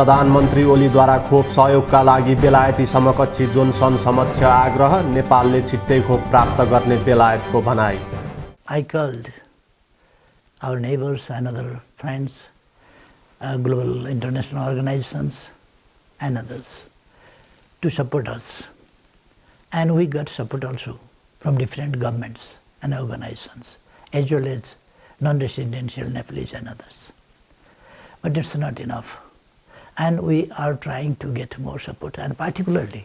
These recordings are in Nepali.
प्रधानमन्त्री ओलीद्वारा खोप सहयोगका लागि बेलायती समकक्षी जोनसन समक्ष आग्रह, नेपालले छिट्टै खोप प्राप्त गर्ने बेलायतको भनाई। I called our neighbors and other friends, global international organizations and others to support us. And we got support also from different governments and organizations, as well as non-residential Nepalese and others. But it's not enough. And we are trying to get more support, and particularly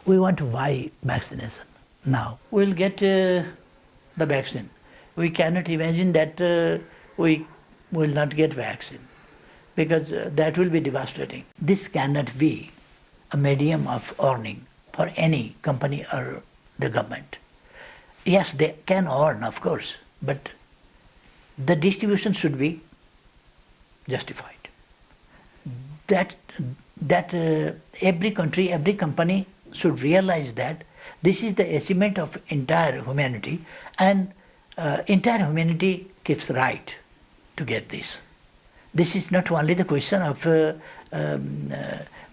we want to buy vaccination now. We'll get the vaccine. We cannot imagine that we will not get vaccine, because that will be devastating. This cannot be a medium of earning for any company or the government. Yes, they can earn, of course, but the distribution should be justified. That every country, every company should realize that this is the achievement of entire humanity, and entire humanity gives the right to get this. This is not only the question of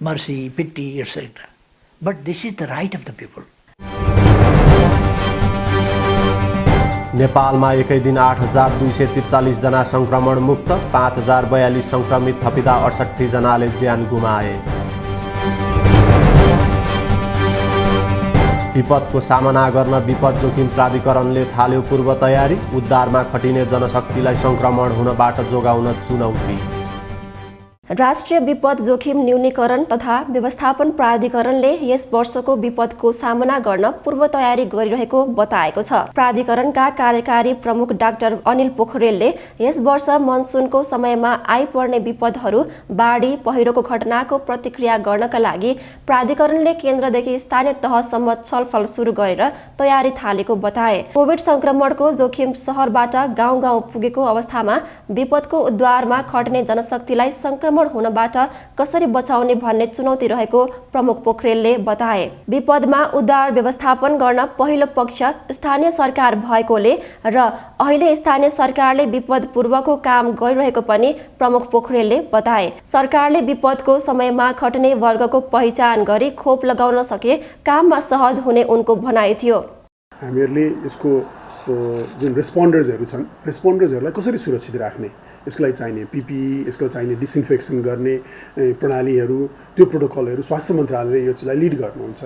mercy, pity, etc., but this is the right of the people. नेपालमा एकै दिन 8,243 जना संक्रमण मुक्त, 5,042 संक्रमित थपिँदा 68 जनाले ज्यान गुमाए। विपदको सामना गर्न विपद जोखिम प्राधिकरणले थाल्यो पूर्व तयारी, उद्धारमा खटिने जनशक्तिलाई संक्रमण हुनबाट जोगाउन चुनौती। राष्ट्रिय विपद जोखिम न्यूनीकरण तथा व्यवस्थापन प्राधिकरणले यस वर्षको विपदको सामना गर्न पूर्व तयारी गरिरहेको बताएको छ। प्राधिकरणका कार्यकारी प्रमुख डाक्टर अनिल पोखरेलले यस वर्ष मनसुनको समयमा आइपर्ने विपदहरू, बाढी, पहिरोको घटनाको प्रतिक्रिया गर्नका लागि प्राधिकरणले केन्द्रदेखि स्थानीय तहसम्म छलफल सुरु गरेर तयारी थालेको बताए। कोभिड संक्रमणको जोखिम शहरबाट गाउँ गाउँ पुगेको अवस्थामा विपदको उद्धारमा खट्ने जनशक्तिलाई संक्रमण हुनबाट कसरी बचाउने भन्ने चुनौती रहेको प्रमुख पोखरेलले बताए। विपदमा उद्धार व्यवस्थापन गर्न पहिलो पक्ष स्थानीय सरकार भएकोले र अहिले स्थानीय सरकारले विपद पूर्वको काम गरिरहेको पनि प्रमुख पोखरेलले बताए। सरकारले विपदको समयमा खट्ने वर्गको पहिचान गरी खोप लगाउन सके काममा सहज हुने उनको भनाइ थियो। हामीहरूले यसको जुन रेस्पोन्डर्सहरू छन्, रेस्पोन्डर्सहरूलाई कसरी सुरक्षित राख्ने, यसको लागि चाहिने पिपिई, यसको चाहिने डिसइन्फेक्सन गर्ने प्रणालीहरू, त्यो प्रोटोकलहरू स्वास्थ्य मन्त्रालयले यो चिजलाई लिड गर्नुहुन्छ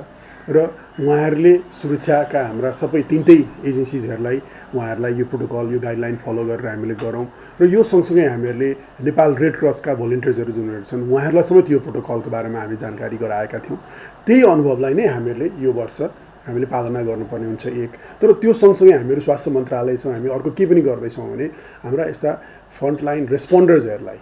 र उहाँहरूले सुरक्षाका हाम्रा सबै तीनटै एजेन्सिजहरूलाई उहाँहरूलाई यो प्रोटोकल, यो गाइडलाइन फलो गरेर हामीले गरौँ र यो सँगसँगै हामीहरूले नेपाल रेड क्रसका भोलिन्टियर्सहरू जुनहरू छन् उहाँहरूलाई समेत यो प्रोटोकलको बारेमा हामी जानकारी गराएका थियौँ। त्यही अनुभवलाई नै हामीहरूले यो वर्ष हामीले पालना गर्नुपर्ने हुन्छ एक। तर त्यो सँगसँगै हामीहरू स्वास्थ्य मन्त्रालय छौँ, हामी अर्को के पनि गर्दैछौँ भने हाम्रा यस्ता फ्रन्टलाइन रेस्पोन्डर्सहरूलाई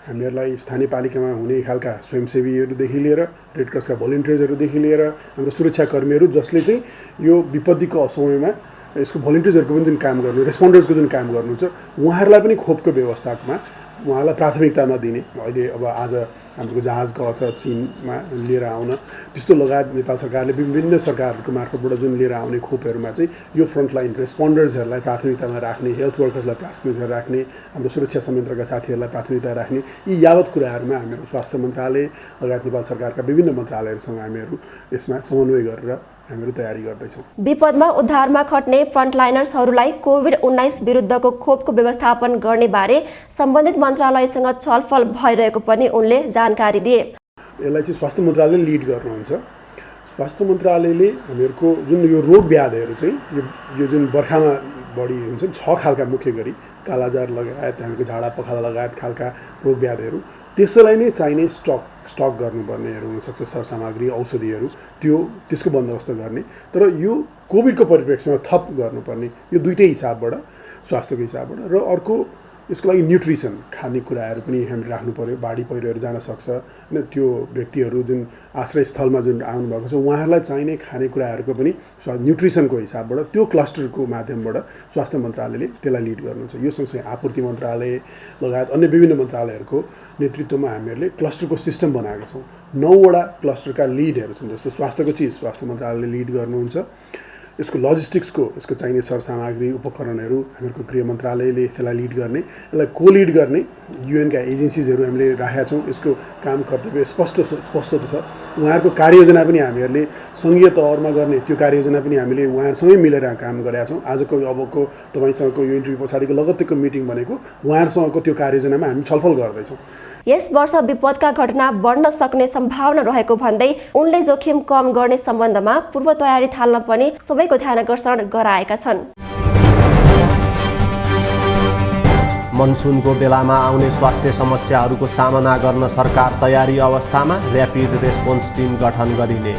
हामीहरूलाई स्थानीय पालिकामा हुने खालका स्वयंसेवीहरूदेखि लिएर रेड क्रसका भोलिन्टियर्सहरूदेखि लिएर हाम्रो सुरक्षाकर्मीहरू जसले चाहिँ यो विपत्तिको समयमा यसको भोलिन्टियर्सहरूको पनि जुन काम गर्नु, रेस्पोन्डर्सको जुन काम गर्नुहुन्छ उहाँहरूलाई पनि खोपको व्यवस्थामा उहाँलाई प्राथमिकतामा दिने। अहिले अब आज हाम्रो जहाज गएको छ चीनमा लिएर आउन, त्यस्तो लगायत नेपाल सरकारले विभिन्न सरकारहरूको मार्फतबाट जुन लिएर आउने खोपहरूमा चाहिँ यो फ्रन्टलाइन रेस्पोन्डर्सहरूलाई प्राथमिकतामा राख्ने, हेल्थ वर्कर्सलाई प्राथमिकता राख्ने, हाम्रो सुरक्षा संयन्त्रका साथीहरूलाई प्राथमिकता राख्ने, यी यावत कुराहरूमा हामीहरू स्वास्थ्य मन्त्रालय लगायत नेपाल सरकारका विभिन्न मन्त्रालयहरूसँग हामीहरू यसमा समन्वय गरेर हामीहरू तयारी गर्दैछौँ। विपदमा उद्धारमा खट्ने फ्रन्टलाइनर्सहरूलाई कोभिड-19 विरुद्धको खोपको व्यवस्थापन गर्ने बारे सम्बन्धित मन्त्रालयसँग छलफल भइरहेको पनि उनले जानकारी दिए। यसलाई चाहिँ स्वास्थ्य मन्त्रालयले लिड गर्नुहुन्छ। स्वास्थ्य मन्त्रालयले हामीहरूको जुन यो रोग व्याधिहरू चाहिँ यो जुन बर्खामा बढी हुन्छ 6 खालका मुख्य गरी कालाजार लगायत हामीको झाडा पखाला लगायत खालका रोग व्याधिहरू, त्यसलाई नै चाहिने स्टक गर्नुपर्नेहरू हुनसक्छ, सरसामग्री, औषधिहरू, त्यसको बन्दोबस्त गर्ने। तर यो कोभिडको परिप्रेक्ष्यमा थप गर्नुपर्ने यो दुईटै हिसाबबाट, स्वास्थ्यको हिसाबबाट र अर्को यसको लागि न्युट्रिसन खानेकुराहरू पनि हामीले राख्नु पर्यो। बाढी पहिरोहरू जान सक्छ होइन, त्यो व्यक्तिहरू जुन आश्रयस्थलमा जुन आउनुभएको छ उहाँहरूलाई चाहिने खानेकुराहरूको पनि न्युट्रिसनको हिसाबबाट त्यो क्लस्टरको माध्यमबाट स्वास्थ्य मन्त्रालयले त्यसलाई लिड गर्नुहुन्छ। यो सँगसँगै आपूर्ति मन्त्रालय लगायत अन्य विभिन्न मन्त्रालयहरूको नेतृत्वमा हामीहरूले क्लस्टरको सिस्टम बनाएका छौँ। 9 वटा क्लस्टरका लिडहरू छन्, जस्तो स्वास्थ्यको चिज स्वास्थ्य मन्त्रालयले लिड गर्नुहुन्छ, यसको लजिस्टिक्सको यसको चाहिने सरसामग्री उपकरणहरू हामीहरूको गृह मन्त्रालयले त्यसलाई लिड गर्ने, यसलाई कोलिड गर्ने युएनका एजेन्सिजहरू हामीले राखेका छौँ। यसको काम कर्तव्य स्पष्ट छ। उहाँहरूको कार्ययोजना पनि हामीहरूले सङ्घीय तहमा गर्ने त्यो कार्ययोजना पनि हामीले उहाँहरूसँगै मिलेर काम गरेका छौँ। आजको अबको तपाईँसँगको यो इन्टरभ्यू पछाडिको लगत्तैको मिटिङ भनेको उहाँहरूसँगको त्यो कार्ययोजनामा हामी छलफल गर्दैछौँ। यस वर्ष विपदका घटना बढ्न सक्ने सम्भावना रहेको भन्दै उनले जोखिम कम गर्ने सम्बन्धमा पूर्व तयारी थाल्न पनि सबैको ध्यानकर्षण गराएका छन्। मनसुनको बेलामा आउने स्वास्थ्य समस्याहरूको सामना गर्न सरकार तयारी अवस्थामा र्यापिड रेस्पोन्स टिम गठन गरिने।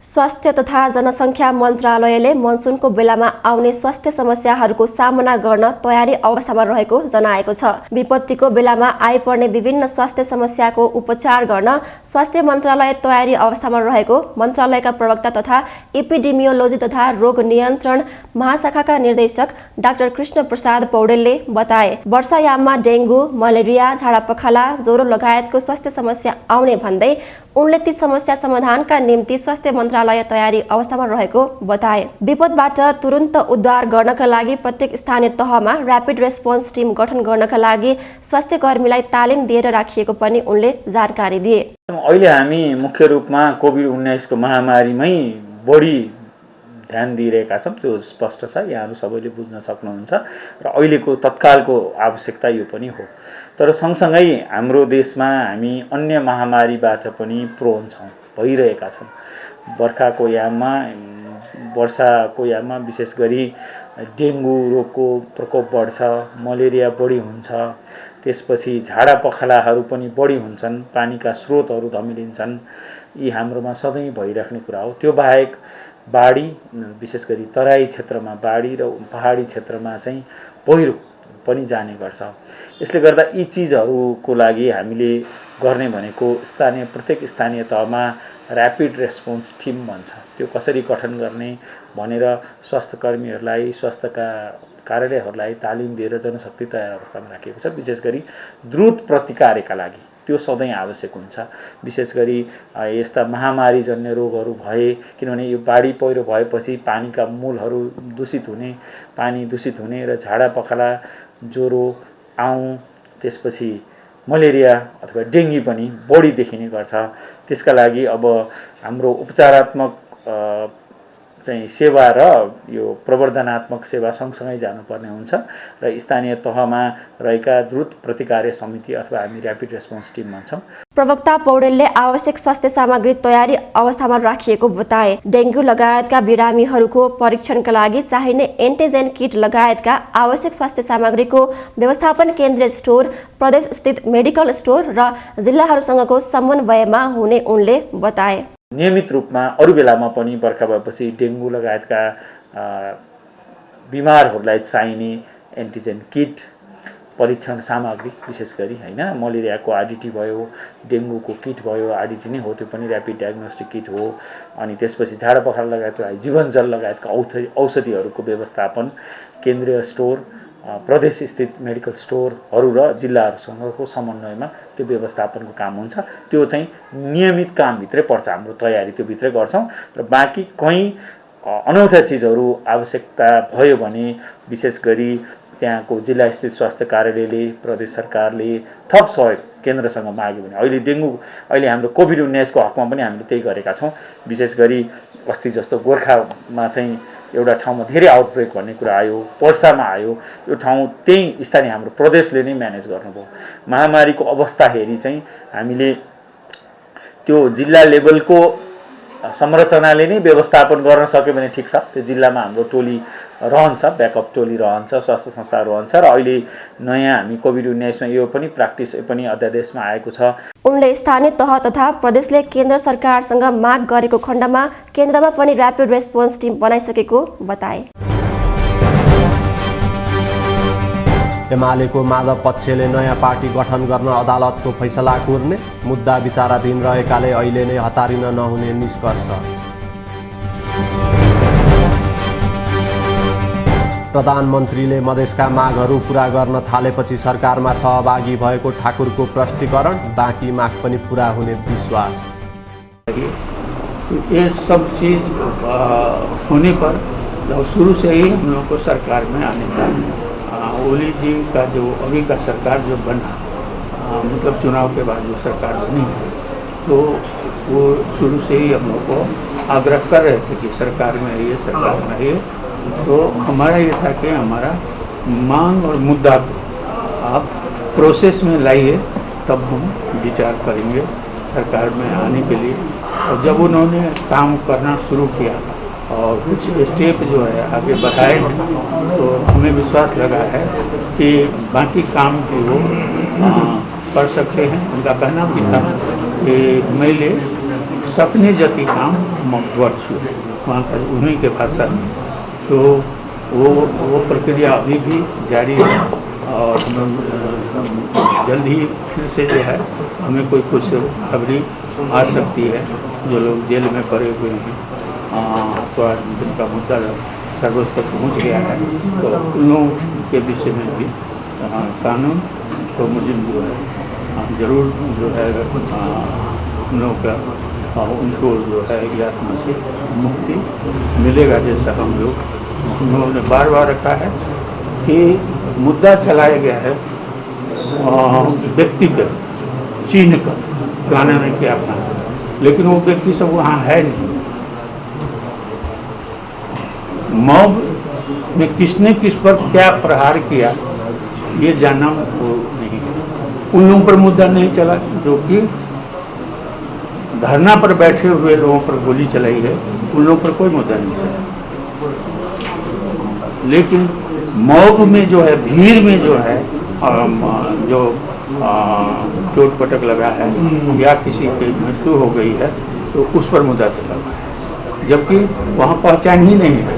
स्वास्थ्य तथा जनसङ्ख्या मन्त्रालयले मनसुनको बेलामा आउने स्वास्थ्य समस्याहरूको सामना गर्न तयारी अवस्थामा रहेको जनाएको छ। विपत्तिको बेलामा आइपर्ने विभिन्न स्वास्थ्य समस्याको उपचार गर्न स्वास्थ्य मन्त्रालय तयारी अवस्थामा रहेको मन्त्रालयका प्रवक्ता तथा एपिडेमियोलोजी तथा रोग नियन्त्रण महाशाखाका निर्देशक डाक्टर कृष्ण प्रसाद पौडेलले बताए। वर्षायाममा डेङ्गु, मलेरिया, झाडापखाला, ज्वरो लगायतको स्वास्थ्य समस्या आउने भन्दै उनले ती समस्या समाधानका निम्ति स्वास्थ्य मन्त्रालय तयारी अवस्थामा रहेको बताए। विपदबाट तुरुन्त उद्धार गर्नका लागि प्रत्येक स्थानीय तहमा र्यापिड रेस्पोन्स टिम गठन गर्नका लागि स्वास्थ्य कर्मीलाई तालिम दिएर राखिएको पनि उनले जानकारी दिए। अहिले हामी मुख्य रूपमा कोभिड-19 को महामारीमै बढी ध्यान दिइरहेका छौँ, त्यो स्पष्ट छ, यहाँहरू सबैले बुझ्न सक्नुहुन्छ र अहिलेको तत्कालको आवश्यकता यो पनि हो। तर सँगसँगै हाम्रो देशमा हामी अन्य महामारीबाट पनि प्रोन छौँ, भइरहेका छन्। वर्षाको याममा विशेष गरी डेङ्गु रोगको प्रकोप बढ्छ, मलेरिया बढी हुन्छ, त्यसपछि झाडा पखालाहरू पनि बढी हुन्छन्, पानीका स्रोतहरू धमिलिन्छन्। यी हाम्रोमा सधैँ भइराख्ने कुरा हो। त्यो बाहेक बाढी, विशेष गरी तराई क्षेत्रमा बाढी र पहाडी क्षेत्रमा चाहिँ पहिरो पनि जाने गर्छ। यसले गर्दा यी चिजहरूको लागि हामीले गर्ने भनेको प्रत्येक स्थानीय तहमा र्यापिड रेस्पोन्स टिम भन्छ, त्यो कसरी गठन गर्ने भनेर स्वास्थ्य कर्मीहरूलाई, स्वास्थ्यका कार्यालयहरूलाई तालिम दिएर जनशक्ति तयार अवस्थामा राखिएको छ। विशेष गरी द्रुत प्रतिकारका लागि त्यो सधैँ आवश्यक हुन्छ। विशेष गरी यस्ता महामारीजन्य रोगहरू भए, किनभने यो बाढी पहिरो भएपछि पानीका मूलहरू दूषित हुने, पानी दूषित हुने र झाडा पखाला, ज्वरो, आउँ, त्यसपछि मलेरिया अथवा डेङ्गी पनि बढी देखिने गर्छ। त्यसका लागि अब हाम्रो उपचारात्मक चाहिँ सेवा र यो प्रवर्धनात्मक सेवा सँगसँगै जानुपर्ने हुन्छ र स्थानीय तहमा रहेका द्रुत प्रतिकार्य समिति अथवा हामी र्यापिड रेस्पोन्स टिम भन्छौँ। प्रवक्ता पौडेलले आवश्यक स्वास्थ्य सामग्री तयारी अवस्थामा राखिएको बताए। डेङ्गु लगायतका बिरामीहरूको परीक्षणका लागि चाहिने एन्टिजेन किट लगायतका आवश्यक स्वास्थ्य सामग्रीको व्यवस्थापन केन्द्रीय स्टोर, प्रदेशस्थित मेडिकल स्टोर र जिल्लाहरूसँगको समन्वयमा हुने उनले बताए। नियमित रूपमा अरू बेलामा पनि बर्खा भएपछि डेङ्गु लगायतका बिमारहरूलाई चाहिने एन्टिजेन किट, परीक्षण सामग्री, विशेष गरी होइन, मलेरियाको आरडिटी भयो, डेङ्गुको किट भयो, आरडिटी नै हो, त्यो पनि र्यापिड डायग्नोस्टिक किट हो। अनि त्यसपछि झाडा पखाला लगायतका जीवनजल लगायतका औषधिहरूको व्यवस्थापन केन्द्रीय स्टोर, प्रदेश स्थित मेडिकल स्टोरहरू र जिल्लाहरूसँगको समन्वयमा त्यो व्यवस्थापनको काम हुन्छ। त्यो चाहिँ नियमित कामभित्रै पर्छ, हाम्रो तयारी त्यो भित्रै गर्छौँ। र बाँकी कहीँ अनौठा चिजहरू आवश्यकता भयो भने विशेष गरी त्यहाँको जिल्ला स्थित स्वास्थ्य कार्यालयले, प्रदेश सरकारले थप सहयोग केन्द्रसँग माग्यो भने, अहिले हाम्रो कोभिड-19 को हकमा पनि हामीले त्यही गरेका छौँ। विशेष गरी अस्ति जस्तो गोर्खामा चाहिँ एउटा ठाउँमा धेरै आउटब्रेक भन्ने कुरा आयो, पर्सामा आयो, यो ठाउँ त्यही स्थानीय हाम्रो प्रदेशले नै म्यानेज गर्नुभयो। महामारीको अवस्था हेरी चाहिँ हामीले त्यो जिल्ला लेभलको संरचनाले नै व्यवस्थापन गर्न सक्यो भने ठिक छ। त्यो जिल्लामा हाम्रो टोली रहन्छ, ब्याकअप टोली रहन्छ, स्वास्थ्य संस्था रहन्छ र अहिले नयाँ हामी कोभिड-19 मा यो पनि प्र्याक्टिस पनि अध्यादेशमा आएको छ। उनले स्थानीय तह तथा प्रदेशले केन्द्र सरकारसँग माग गरेको खण्डमा केन्द्रमा पनि र्यापिड रेस्पोन्स टिम बनाइसकेको बताए। एमालेको माधव पक्षले नयाँ पार्टी गठन गर्न अदालतको फैसला कुर्ने, मुद्दा विचाराधीन रहेकाले अहिले नै हतारिन नहुने निष्कर्ष। प्रधानमन्त्रीले मधेसका मागहरू पूरा गर्न थालेपछि सरकारमा सहभागी भएको ठाकुरको प्रष्टीकरण, बाँकी माग पनि पूरा हुने विश्वास। तो ये सब चीज़ होने पर शुरू से ही हम लोग को सरकार में आने का ओली जी का जो अभी का सरकार जो बना मतलब चुनाव के बाद जो सरकार बनी है तो वो शुरू से ही हम लोग को आग्रह कर रहे थे कि सरकार में आइए, सरकार में आइए। तो हमारा ये था कि हमारा मांग और मुद्दा को आप प्रोसेस में लाइए, तब हम विचार करेंगे सरकार में आने के लिए। और जब उन्होंने काम करना शुरू किया और कुछ स्टेप जो है आगे बढ़ाए तो हमें विश्वास लगा है कि बाकी काम भी वो कर सकते हैं। उनका कहना भी था कि मैले सपने जति काम म गर्छु, वहाँ का उन्हीं के भाषा में। तो वो प्रक्रिया अभी भी जारी है और जल्द ही फिर से जो है हमें कोई कुछ खबरी आ सकती है। जो लोग जेल में पड़े हुए हैं तो जिनका मुद्दा सर्वोच्च तक पहुँच गया है तो उन लोगों के विषय में भी कानून तो मुझे जो है जरूर जो है उन लोगों का उनको जो है यातना से मुक्ति मिलेगा। जैसा हम लोग उन्होंने बार बार रखा है कि मुद्दा चलाया गया है व्यक्ति पे चीन का गाना नहीं किया अपना, लेकिन वो व्यक्ति सब वहाँ है नहीं। मॉब में किसने किस पर क्या प्रहार किया ये जानना वो नहीं है। उन लोगों पर मुद्दा नहीं चला जो कि धरना पर बैठे हुए लोगों पर गोली चलाई है, उन लोगों पर कोई मुद्दा नहीं चला। लेकिन मॉब में जो है, भीड़ में जो है जो चोट पटक लगा है या किसी की मृत्यु हो गई है तो उस पर मुद्दा चला हुआ है, जबकि वहाँ पहचान ही नहीं है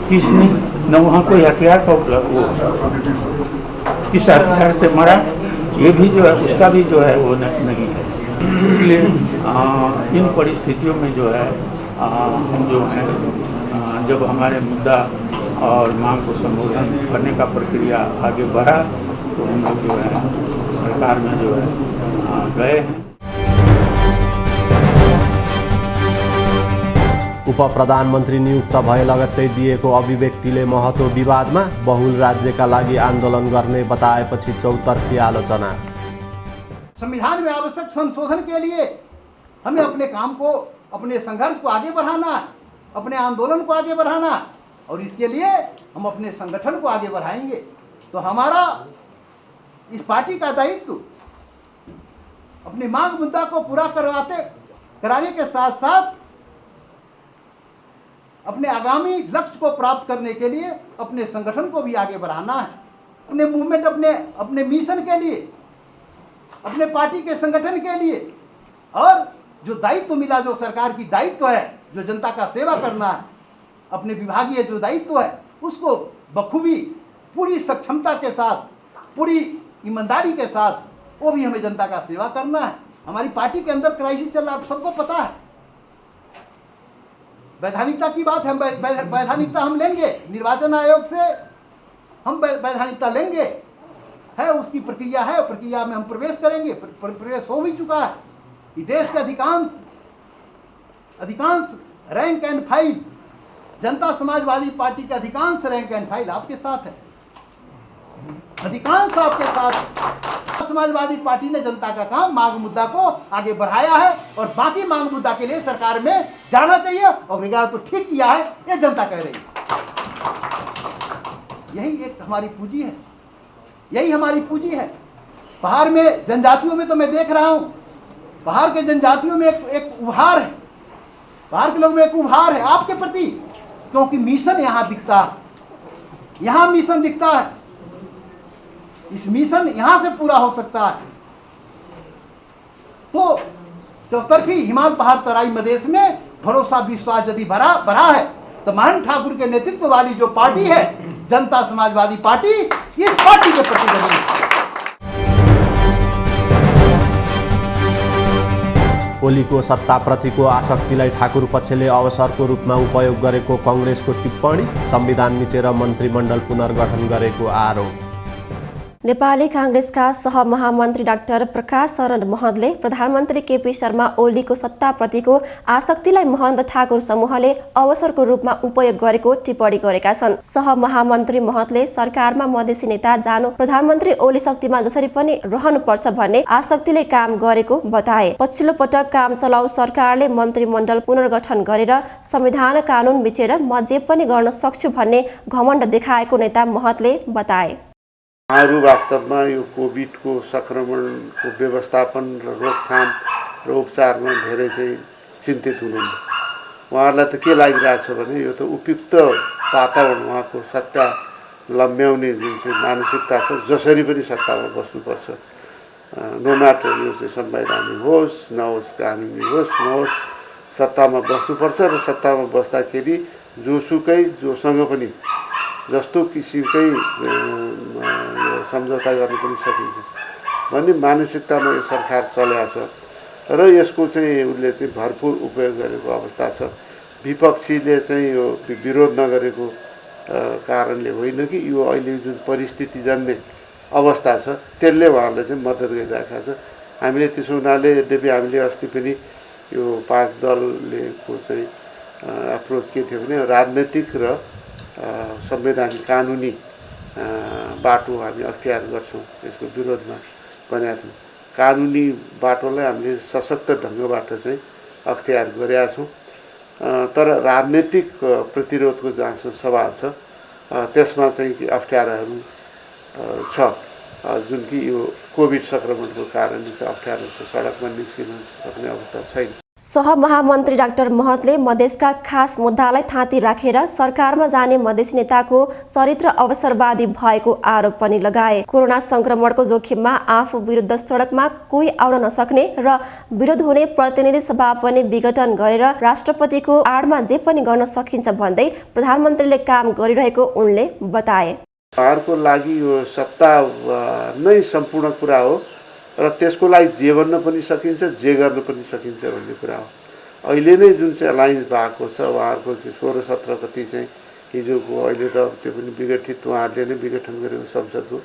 किसने, न वहाँ कोई हथियार का वो किस हथियार से मरा ये भी जो है उसका भी जो है वो नहीं है। इसलिए इन परिस्थितियों में जो है हम जो है जब हमारे मुद्दा और मांग को संबोधन करने का प्रक्रिया आगे बढ़ा तो हम लोग जो है सरकार में जो है गए हैं। उप प्रधानमन्त्री नियुक्त भए लगत्तै दिएको अभिव्यक्तिले महत्त्व विवादमा बहुल राज्यका लागि आन्दोलन गर्ने बताएपछि चौतर्फी आलोचना। संविधान में आवश्यक संशोधन के लिए हमें अपने काम को, अपने संघर्ष को आगे बढ़ाना, अपने आंदोलन को आगे बढ़ाना और इसके लिए हम अपने संगठन को आगे बढ़ाएंगे। तो हमारा इस पार्टी का दायित्व अपनी मांग मुद्दा को पूरा कराने के साथ साथ अपने आगामी लक्ष्य को प्राप्त करने के लिए अपने संगठन को भी आगे बढ़ाना है। अपने मूवमेंट, अपने मिशन के लिए, अपने पार्टी के संगठन के लिए और जो दायित्व मिला, जो सरकार की दायित्व है, जो जनता का सेवा करना है, अपने विभागीय जो दायित्व है उसको बखूबी पूरी सक्षमता के साथ, पूरी ईमानदारी के साथ वो भी हमें जनता का सेवा करना है। हमारी पार्टी के अंदर क्राइसिस चल रहा है, आप सबको पता है। वैधानिकता की बात है, वैधानिकता हम लेंगे, निर्वाचन आयोग से हम वैधानिकता लेंगे, है उसकी प्रक्रिया है, प्रक्रिया में हम प्रवेश करेंगे, प्रवेश हो भी चुका है। कि देश के अधिकांश rank and file, Janata Samajwadi party के अधिकांश रैंक एंड फाइल आपके साथ है, अधिकांश आपके साथ। समाजवादी पार्टी ने जनता का काम, मांग मुद्दा को आगे बढ़ाया है और बाकी मांग मुद्दा के लिए सरकार में जाना चाहिए और विज्ञान तो ठीक किया है, ये जनता कह रही है। यही एक हमारी पूंजी है, यही हमारी पूंजी है। पहाड़ में जनजातियों में तो मैं देख रहा हूँ, पहाड़ के जनजातियों में एक उभार है, पहाड़ के लोगों में एक उभार है आपके प्रति, क्योंकि मिशन यहाँ दिखता है, यहाँ मिशन दिखता है, इस मिशन यहाँ से पूरा हो सकता है। तो चौतरफी हिमाल पहाड़ तराई मधेश में भरोसा विश्वास यदि बढ़ा है तो महंत ठाकुर के नेतृत्व वाली जो पार्टी है जनता समाजवादी पार्टी, इस पार्टी के प्रति जरूरी है। ओलीको सत्ताप्रतिको आसक्तिलाई ठाकुर पक्षले अवसरको रूपमा उपयोग गरेको कङ्ग्रेसको टिप्पणी, संविधान मिचेर मन्त्रीमण्डल पुनर्गठन गरेको आरोप। नेपाली कांग्रेसका सहमहामन्त्री डाक्टर प्रकाश शरण महतले प्रधानमन्त्री केपी शर्मा ओलीको सत्ताप्रतिको आसक्तिलाई महन्त ठाकुर समूहले अवसरको रूपमा उपयोग गरेको टिप्पणी गरेका छन्। सहमहामन्त्री महतले सरकारमा मधेसी नेता जानु प्रधानमन्त्री ओली शक्तिमा जसरी पनि रहनुपर्छ भन्ने आसक्तिले काम गरेको बताए। पछिल्लो पटक काम चलाउ सरकारले मन्त्रीमण्डल पुनर्गठन गरेर संविधान कानून मिचेर म जे पनि गर्न सक्छु भन्ने घमण्ड देखाएको नेता महतले बताए। उहाँहरू वास्तवमा यो कोभिडको संक्रमणको व्यवस्थापन र रोकथाम र उपचारमा धेरै चाहिँ चिन्तित हुनुहुन्न। उहाँहरूलाई त के लागिरहेछ भने यो त उपयुक्त वातावरण उहाँको सत्ता लम्ब्याउने जुन चाहिँ मानसिकता छ, जसरी पनि सत्तामा बस्नुपर्छ, नो म्याटर यो चाहिँ संवैधानिक होस् नहोस्, कानुनी होस् नहोस्, सत्तामा बस्नुपर्छ र सत्तामा बस्दाखेरि जोसुकै जोसँग पनि जस्तो किसिमकै सम्झौता गर्न पनि सकिन्छ भन्ने मानसिकतामा यो सरकार चलेको छ र यसको चाहिँ उसले चाहिँ भरपुर उपयोग गरेको अवस्था छ। विपक्षीले चाहिँ यो विरोध नगरेको कारणले होइन कि यो अहिले जुन परिस्थिति जन्ने अवस्था छ त्यसले उहाँहरूले चाहिँ मद्दत गरिरहेको छ। हामीले त्यसो हुनाले यद्यपि हामीले अस्ति पनि यो 5 दलको चाहिँ एप्रोच के थियो भने राजनैतिक र संवैधानिक कानुनी बाटो हामी अख्तियार गर्छौँ, यसको विरोधमा भनेका थियौँ। कानुनी बाटोलाई हामीले सशक्त ढङ्गबाट चाहिँ अख्तियार गरेका छौँ, तर राजनैतिक प्रतिरोधको जहाँ सवाल छ त्यसमा चाहिँ अप्ठ्याराहरू छ, जुन कि यो कोभिड संक्रमणको कारणले चाहिँ अप्ठ्यारो छ, सडकमा निस्किन सक्ने अवस्था छैन। सहमहामन्त्री डाक्टर महतले मधेसका खास मुद्दालाई थाँती राखेर सरकारमा जाने मधेसी नेताको चरित्र अवसरवादी भएको आरोप पनि लगाए। कोरोना संक्रमणको जोखिममा आफू विरुद्ध सडकमा कोही आउन नसक्ने र विरोध हुने प्रतिनिधि सभा पनि विघटन गरेर राष्ट्रपतिको आडमा जे पनि गर्न सकिन्छ भन्दै प्रधानमन्त्रीले काम गरिरहेको उनले बताए। उहाँहरूको लागि यो सत्ता नै सम्पूर्ण कुरा हो र त्यसको लागि जे भन्न पनि सकिन्छ, जे गर्न पनि सकिन्छ भन्ने कुरा हो। अहिले नै जुन चाहिँ एलायन्स भएको छ उहाँहरूको चाहिँ 16-17 कति चाहिँ हिजोको, अहिले त त्यो पनि विघटित उहाँहरूले नै विघटन गरेको संसदको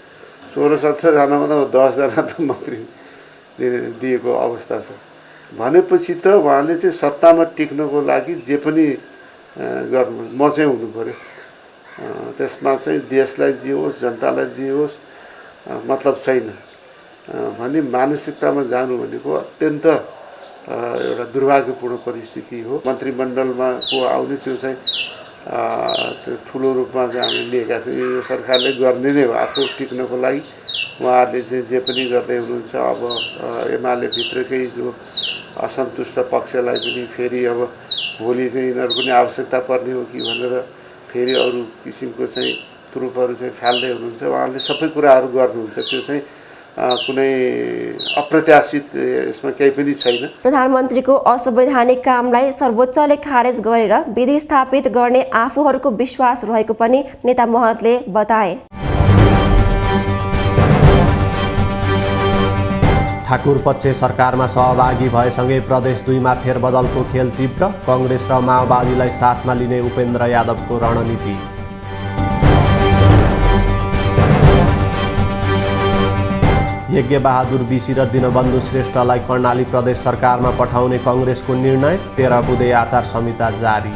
16-17 जनामा त 10 जना त मन्त्री दिएको अवस्था छ भनेपछि त उहाँले चाहिँ सत्तामा टिक्नको लागि जे पनि गर्नु म चाहिँ हुनु पर्यो। त्यसमा चाहिँ देशलाई जे होस् जनतालाई जे होस् मतलब छैन भन्ने मानसिकतामा जानु भनेको अत्यन्त एउटा दुर्भाग्यपूर्ण परिस्थिति हो। मन्त्रीमण्डलमा को आउने त्यो चाहिँ त्यो ठुलो रूपमा चाहिँ हामीले लिएका थियौँ। यो सरकारले गर्ने नै हो आफू टिक्नको लागि। उहाँहरूले चाहिँ जे पनि गर्दै हुनुहुन्छ। अब एमाले भित्रकै जो असन्तुष्ट पक्षलाई पनि फेरि अब भोलि चाहिँ यिनीहरू पनि आवश्यकता पर्ने हो कि भनेर फेरि अरू किसिमको चाहिँ तुरुपहरू चाहिँ फाल्दै हुनुहुन्छ। उहाँहरूले सबै कुराहरू गर्नुहुन्छ, त्यो चाहिँ कुनै अप्रत्याशित यसमा केही पनि छैन। प्रधानमन्त्रीको असंवैधानिक कामलाई सर्वोच्चले खारेज गरेर विधि स्थापित गर्ने आफूहरूको विश्वास रहेको पनि नेता महतले बताए। ठाकुर पक्ष सरकारमा सहभागी भएसँगै प्रदेश 2 मा फेरबदलको खेल तीव्र, कांग्रेस र माओवादीलाई साथमा लिने उपेन्द्र यादवको रणनीति। यज्ञ बहादुर बिसी र दिनबन्धु श्रेष्ठलाई कर्णाली प्रदेश सरकारमा पठाउने कांग्रेसको निर्णय, 13 बुँदे आचार संहिता जारी।